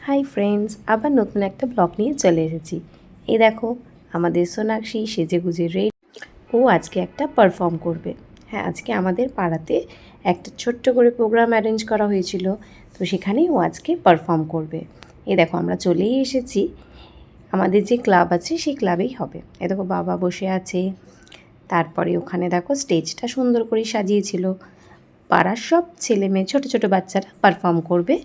Hi friends, আবার নতুন একটা ব্লগ নিয়ে চলে এসেছি। এই দেখো আমাদের সোনাক্ষী সেজেগুজে রেডি। ও আজকে একটা পারফর্ম করবে। হ্যাঁ, আজকে আমাদের পাড়াতে একটা ছোট্ট করে প্রোগ্রাম অ্যারেঞ্জ করা হয়েছিল, তো সেখানেই ও আজকে পারফর্ম করবে। এই দেখো আমরা চলেই এসেছি, আমাদের যে ক্লাব আছে সেই ক্লাবেই হবে। এ দেখো বাবা বসে আছে, তারপরে ওখানে দেখো স্টেজটা সুন্দর করে সাজিয়েছিল। পাড়ার সব ছেলে মেয়ে ছোটো ছোটো বাচ্চারা পারফর্ম করবে।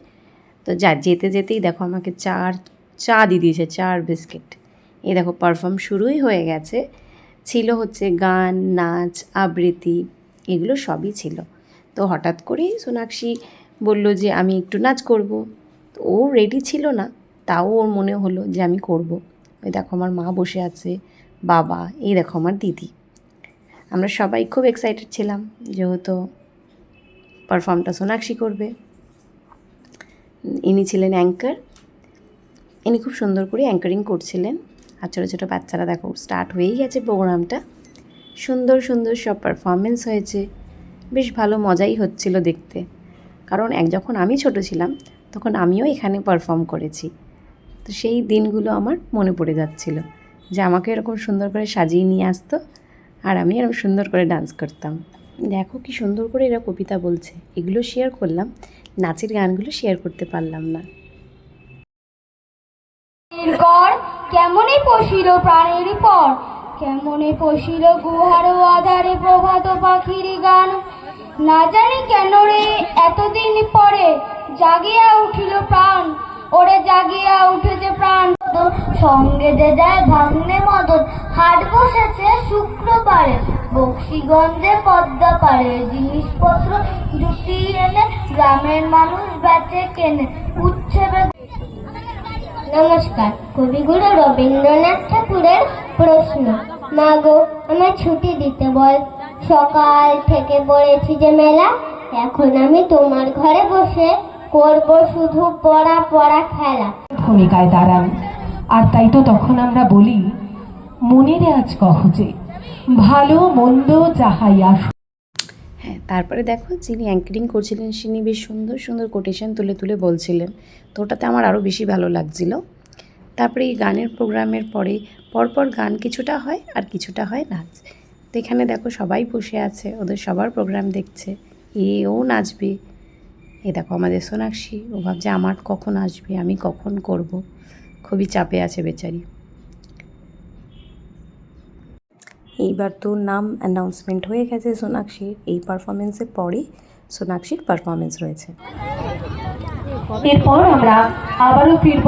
তো যেতে যেতেই দেখো আমাকে চা দিয়ে দিয়েছে, চা আর বিস্কিট। এই দেখো পারফর্ম শুরুই হয়ে গেছে। ছিল হচ্ছে গান, নাচ, আবৃত্তি, এগুলো সবই ছিল। তো হঠাৎ করেই সোনাক্ষী বলল যে আমি একটু নাচ করব। তো ও রেডি ছিল না, তাও ওর মনে হলো যে আমি করব। ওই দেখো আমার মা বসে আছে, বাবা, এই দেখো আমার দিদি। আমরা সবাই খুব এক্সাইটেড ছিলাম, যেহেতু পারফর্মটা সোনাক্ষী করবে। ইনি ছিলেন অ্যাঙ্কার, ইনি খুব সুন্দর করে অ্যাঙ্কারিং করছিলেন। আর ছোটো ছোটো বাচ্চারা দেখো স্টার্ট হয়েই গেছে প্রোগ্রামটা। সুন্দর সুন্দর সব পারফরমেন্স হয়েছে, বেশ ভালো মজাই হচ্ছিল দেখতে। কারণ যখন আমি ছোট ছিলাম তখন আমিও এখানে পারফর্ম করেছি। তো সেই দিনগুলো আমার মনে পড়ে যাচ্ছিল, যে আমাকে এরকম সুন্দর করে সাজিয়ে নিয়ে আসতো আর আমি এরকম সুন্দর করে ডান্স করতাম। দেখো কি সুন্দর করে এরা কবিতা বলছে, এগুলো শেয়ার করলাম, নাচের গানগুলো শেয়ার করতে পারলাম না। কেমনে পশিল প্রাণের পর, কেমনে পশিল গুহার আধারে প্রভাত পাখির গান। না জানি কেন রে এতদিন পরে জাগিয়া উঠিল প্রাণ, ওরে জাগিয়া উঠেছে প্রাণ। সঙ্গে যে যায় ভাগ্নে মদন, হাট বসেছে শুক্রবারে বক্সিগঞ্জে পদ্মা পারে। জিনিসপত্র জুটি এনে গ্রামের মানুষ বেচে কেনে উচ্ছেবে। নমস্কার, কবিগুরু রবীন্দ্রনাথ ঠাকুরের প্রশ্ন। মা গো, আমায় ছুটি দিতে বল, সকাল থেকে পড়েছি যে মেলা। এখন আমি তোমার ঘরে বসে করব শুধু পড়া পড়া খেলা। ভূমিকায় দাঁড়ান, আর তাই তো তখন আমরা বলি, মনের আজ কহ যে ভালো মন্দ যাহাই আসুক। হ্যাঁ, তারপরে দেখো যিনি অ্যাঙ্কারিং করছিলেন তিনি বেশ সুন্দর সুন্দর কোটেশন তুলে তুলে বলছিলেন, তো ওটাতে আমার আরও বেশি ভালো লাগছিল। তারপরে এই গানের প্রোগ্রামের পরে পরপর গান কিছুটা হয় আর কিছুটা হয় নাচ। তো এখানে দেখো সবাই বসে আছে, ওদের সবার প্রোগ্রাম দেখছে, ও নাচবে। এ দেখো আমাদের সোনাক্ষী, ও ভাবছে আমার কখন আসবে, আমি কখন করব, খুবই চাপে আছে বেচারি। এইবার তো নাম অ্যানাউন্সমেন্ট হয়ে গেছে সোনাক্ষীর। এই পারফরমেন্সের পরেই সোনাক্ষীর পারফরমেন্স রয়েছে। এরপর আমরা আবারও ফিরব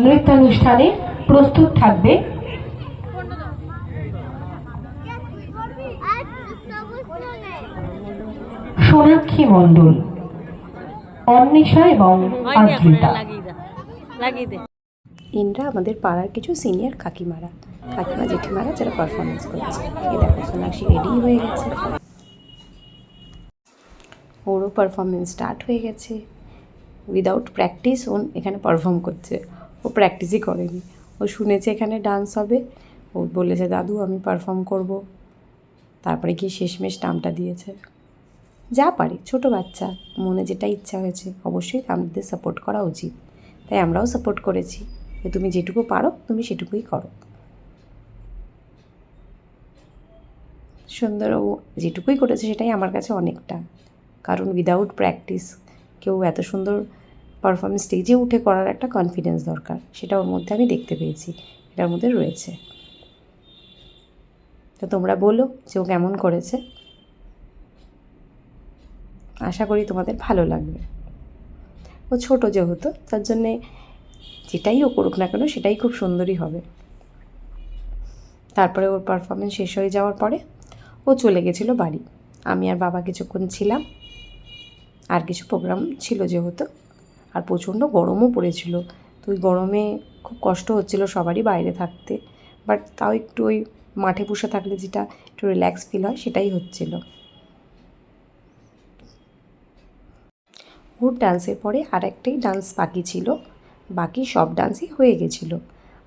নৃত্যানুষ্ঠানে। প্রস্তুত থাকবে সোনাক্ষী মণ্ডল, অন্বেষা এবং আদ্রিতা। ইনরা আমাদের পাড়ার কিছু সিনিয়র কাকিমা জেঠিমারা যারা পারফরমেন্স করছে। এই দেখো সোনাক্ষী রেডি হয়ে গেছে, ওরও পারফরমেন্স স্টার্ট হয়ে গেছে। উইদাউট প্র্যাকটিস ও এখানে পারফর্ম করছে, ও প্র্যাকটিসই করেনি। ও শুনেছে এখানে ডান্স হবে, ও বলেছে দাদু আমি পারফর্ম করব। তারপরে গিয়ে শেষমেশ নামটা দিয়েছে। যা পারে, ছোট বাচ্চা, মনে যেটা ইচ্ছা হয়েছে, অবশ্যই আমাদের সাপোর্ট করা উচিত। তাই আমরাও সাপোর্ট করেছি যে তুমি যেটুকু পারো তুমি সেটুকুই করো। সুন্দর, ও যেটুকুই করেছে সেটাই আমার কাছে অনেকটা। কারণ উইদাউট প্র্যাকটিস কেউ এত সুন্দর পারফরমেন্স স্টেজে উঠে করার একটা কনফিডেন্স দরকার, সেটা ওর মধ্যে আমি দেখতে পেয়েছি, এটার মধ্যে রয়েছে। তো তোমরা বলো যে ও কেমন করেছে, আশা করি তোমাদের ভালো লাগবে। ও ছোটো যেহেতু, তার জন্যে যেটাই ও করুক না কেন সেটাই খুব সুন্দরই হবে। তারপরে ওর পারফরমেন্স শেষ হয়ে যাওয়ার পরে ও চলে গেছিলো বাড়ি। আমি আর বাবা কিছুক্ষণ ছিলাম, আর কিছু প্রোগ্রাম ছিল যেহেতু, আর প্রচণ্ড গরমও পড়েছিল। তো ওই গরমে খুব কষ্ট হচ্ছিল সবারই বাইরে থাকতে, বাট তাও একটু ওই মাঠে বসে থাকলে যেটা একটু রিল্যাক্স ফিল হয় সেটাই হচ্ছিল। ওর ডান্সের পরে আর একটাই ডান্স বাকি ছিল, বাকি সব ডান্সই হয়ে গেছিলো,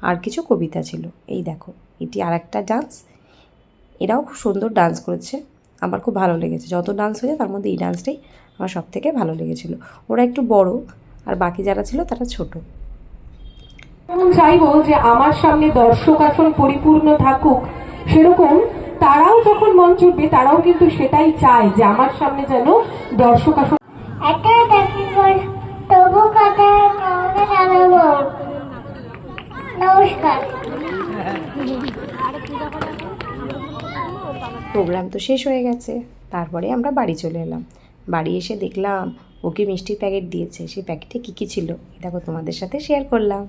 আর কিছু কবিতা ছিল। এই দেখো এটি আর একটা ডান্স, এরাও খুব সুন্দর ডান্স করেছে, আমার খুব ভালো লেগেছে। যত ডান্স হয়েছে তার মধ্যে এই ডান্সটাই আমার সব থেকে ভালো লেগেছিলো। ওরা একটু বড় আর বাকি যারা ছিল তারা ছোট। যেমন চাইবো যে আমার সামনে দর্শক আসন পরিপূর্ণ থাকুক, সেরকম তারাও যখন মঞ্চ উঠবে তারাও কিন্তু সেটাই চায় যে আমার সামনে যেন দর্শক আসন। একটা দেখিবার তবু কথায় কাউকে জানাবো। নমস্কার। প্রোগ্রাম তো শেষ হয়ে গেছে, তারপরে আমরা বাড়ি চলে এলাম। বাড়ি এসে দেখলাম ওকে মিষ্টির প্যাকেট দিয়েছে, সেই প্যাকেটে কী কী ছিল দেখো তোমাদের সাথে শেয়ার করলাম।